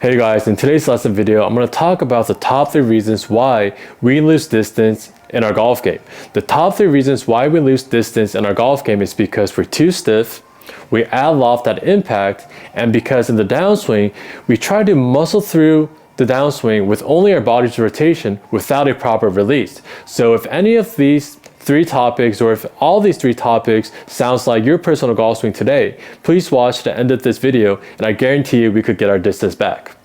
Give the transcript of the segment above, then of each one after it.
Hey guys, in today's lesson video, I'm going to talk about the top 3 reasons why we lose distance in our golf game. The top 3 reasons why we lose distance in our golf game is because we're too stiff, we add loft at impact, and because in the downswing, we try to muscle through the downswing with only our body's rotation without a proper release. So if any of these 3 topics, or if all these 3 topics sounds like your personal golf swing today, please watch the end of this video and I guarantee you we could get our distance back.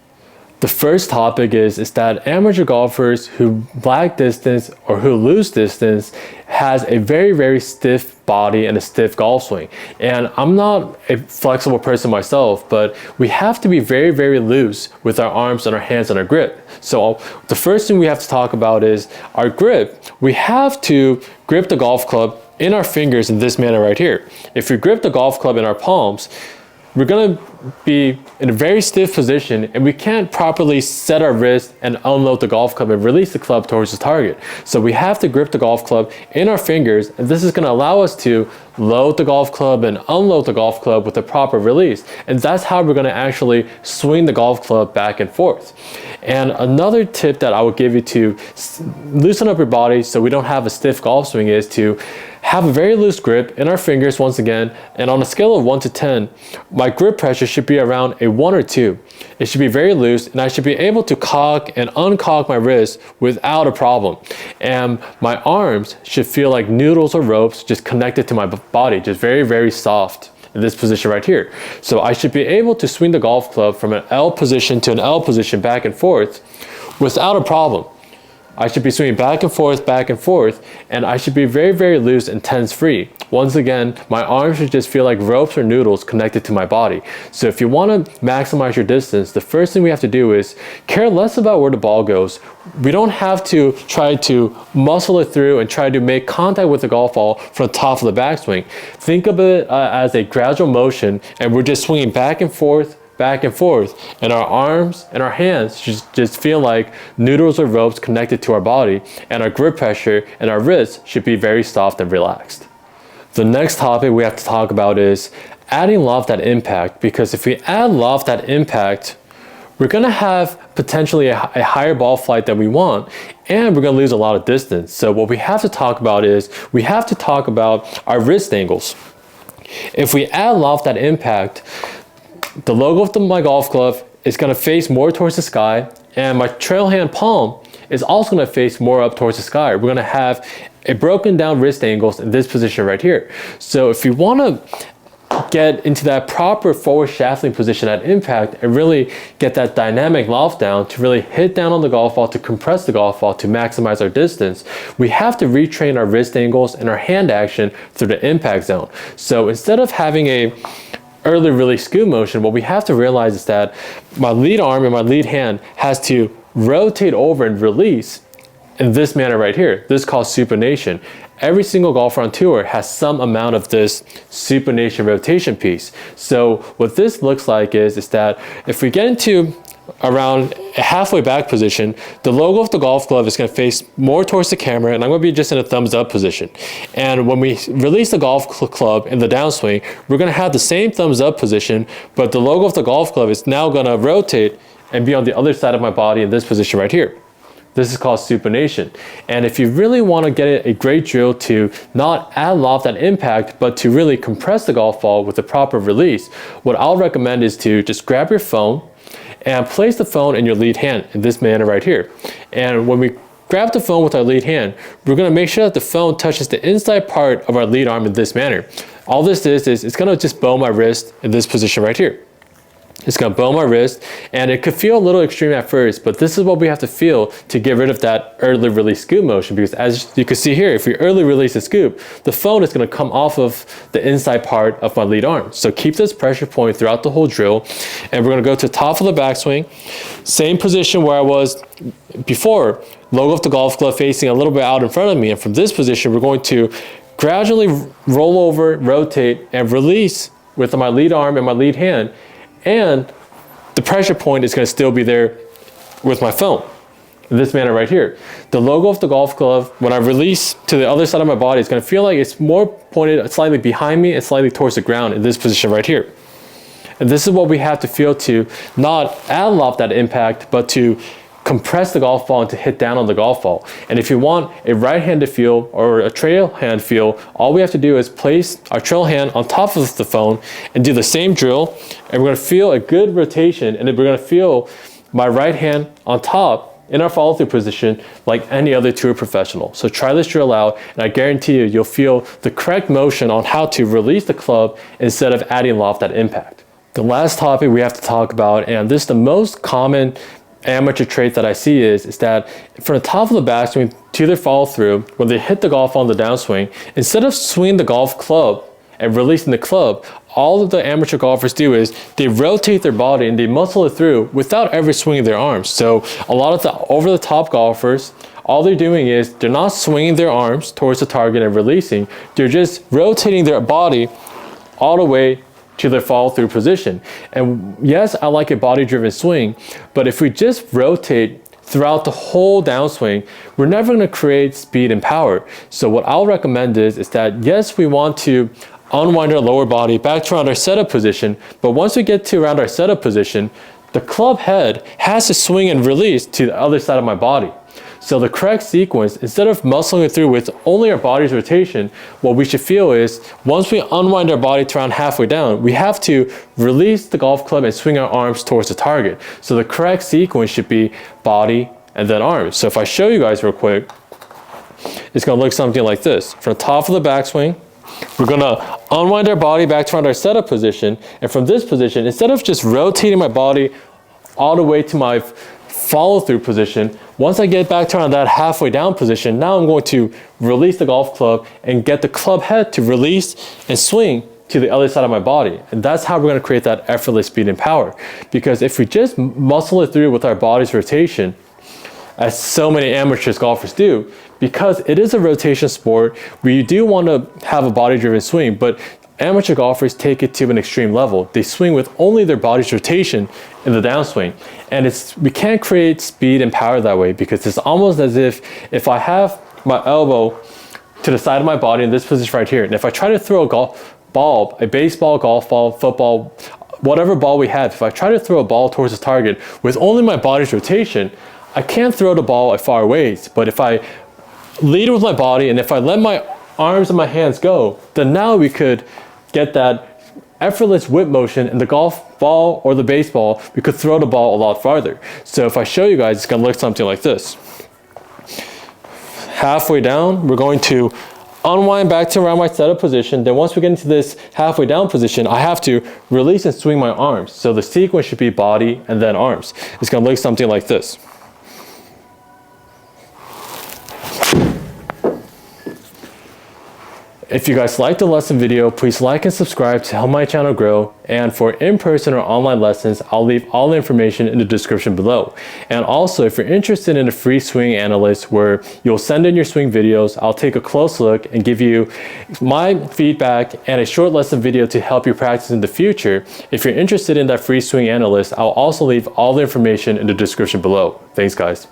The first topic is that amateur golfers who lack distance or who lose distance has a very stiff body and a stiff golf swing. And I'm not a flexible person myself, but we have to be very loose with our arms and our hands and our grip. So the first thing we have to talk about is our grip. We have to grip the golf club in our fingers in this manner right here. If we grip the golf club in our palms, we're gonna be in a very stiff position and we can't properly set our wrist and unload the golf club and release the club towards the target. So we have to grip the golf club in our fingers, and this is gonna allow us to load the golf club and unload the golf club with a proper release. And that's how we're gonna actually swing the golf club back and forth. And another tip that I would give you to loosen up your body so we don't have a stiff golf swing is to have a very loose grip in our fingers once again, and on a scale of 1 to 10, my grip pressure should be around a 1 or 2. It should be very loose and I should be able to cock and uncock my wrist without a problem. And my arms should feel like noodles or ropes just connected to my body, just very soft in this position right here. So I should be able to swing the golf club from an L position to an L position back and forth without a problem. I should be swinging back and forth, and I should be very loose and tense free. Once again, my arms should just feel like ropes or noodles connected to my body. So if you want to maximize your distance, the first thing we have to do is care less about where the ball goes. We don't have to try to muscle it through and try to make contact with the golf ball from the top of the backswing. Think of it as a gradual motion, and we're just swinging back and forth, and our arms and our hands should just feel like noodles or ropes connected to our body, and our grip pressure and our wrists should be very soft and relaxed. The next topic we have to talk about is adding loft at impact, because if we add loft at impact, we're gonna have potentially a higher ball flight than we want, and we're gonna lose a lot of distance. So what we have to talk about is we have to talk about our wrist angles. If we add loft at impact, the logo of my golf glove is going to face more towards the sky, and my trail hand palm is also going to face more up towards the sky. We're going to have a broken down wrist angles in this position right here. So if you want to get into that proper forward shafting position at impact and really get that dynamic loft down to really hit down on the golf ball, to compress the golf ball, to maximize our distance, we have to retrain our wrist angles and our hand action through the impact zone. So instead of having a early release scoop motion, what we have to realize is that my lead arm and my lead hand has to rotate over and release in this manner right here. This is called supination. Every single golfer on tour has some amount of this supination rotation piece. So what this looks like is that if we get into around a halfway back position, the logo of the golf glove is going to face more towards the camera, and I'm going to be just in a thumbs up position. And when we release the golf club in the downswing, we're going to have the same thumbs up position, but the logo of the golf glove is now going to rotate and be on the other side of my body in this position right here. This is called supination. And if you really want to get a great drill to not add loft at impact, but to really compress the golf ball with a proper release, what I'll recommend is to just grab your phone and place the phone in your lead hand in this manner right here. And when we grab the phone with our lead hand, we're gonna make sure that the phone touches the inside part of our lead arm in this manner. All this is it's gonna just bow my wrist in this position right here. It's gonna bow my wrist, and it could feel a little extreme at first, but this is what we have to feel to get rid of that early release scoop motion, because as you can see here, if we early release the scoop, the phone is gonna come off of the inside part of my lead arm. So keep this pressure point throughout the whole drill, and we're gonna go to the top of the backswing, same position where I was before, logo of the golf glove facing a little bit out in front of me, and from this position, we're going to gradually roll over, rotate, and release with my lead arm and my lead hand, and the pressure point is going to still be there with my phone in this manner right here. The logo of the golf glove, when I release to the other side of my body, is going to feel like it's more pointed slightly behind me and slightly towards the ground in this position right here. And this is what we have to feel to not add loft that impact, but to compress the golf ball and to hit down on the golf ball. And if you want a right-handed feel or a trail hand feel, all we have to do is place our trail hand on top of the phone and do the same drill. And we're gonna feel a good rotation, and then we're gonna feel my right hand on top in our follow-through position like any other tour professional. So try this drill out, and I guarantee you'll feel the correct motion on how to release the club instead of adding loft at impact. The last topic we have to talk about, and this is the most common amateur trait that I see, is that from the top of the backswing to their follow-through, when they hit the golf on the downswing, instead of swinging the golf club and releasing the club, all of the amateur golfers do is they rotate their body and they muscle it through without ever swinging their arms. So a lot of the over-the-top golfers, all they're doing is they're not swinging their arms towards the target and releasing. They're just rotating their body all the way to their follow-through position. And yes, I like a body-driven swing, but if we just rotate throughout the whole downswing, we're never going to create speed and power. So what I'll recommend is that yes, we want to unwind our lower body back to around our setup position, but once we get to around our setup position, the club head has to swing and release to the other side of my body. So the correct sequence, instead of muscling it through with only our body's rotation, what we should feel is once we unwind our body to around halfway down, we have to release the golf club and swing our arms towards the target. So the correct sequence should be body and then arms. So if I show you guys real quick, it's gonna look something like this. From the top of the backswing, we're gonna unwind our body back to around our setup position. And from this position, instead of just rotating my body all the way to my follow-through position, once I get back to around that halfway down position, now I'm going to release the golf club and get the club head to release and swing to the other side of my body. And that's how we're gonna create that effortless speed and power. Because if we just muscle it through with our body's rotation, as so many amateurs golfers do, because it is a rotation sport, we do want to have a body-driven swing, but amateur golfers take it to an extreme level. They swing with only their body's rotation in the downswing. And we can't create speed and power that way, because it's almost as if I have my elbow to the side of my body in this position right here, and if I try to throw a golf ball, a baseball, golf ball, football, whatever ball we have, if I try to throw a ball towards the target with only my body's rotation, I can't throw the ball at far ways. But if I lead with my body and if I let my arms and my hands go, then now we could get that effortless whip motion in the golf ball or the baseball. We could throw the ball a lot farther. So if I show you guys, it's gonna look something like this. Halfway down, we're going to unwind back to around my setup position. Then once we get into this halfway down position, I have to release and swing my arms. So the sequence should be body and then arms. It's gonna look something like this. If you guys liked the lesson video, please like and subscribe to help my channel grow. And for in-person or online lessons, I'll leave all the information in the description below. And also, if you're interested in a free swing analyst where you'll send in your swing videos, I'll take a close look and give you my feedback and a short lesson video to help you practice in the future. If you're interested in that free swing analyst, I'll also leave all the information in the description below. Thanks, guys.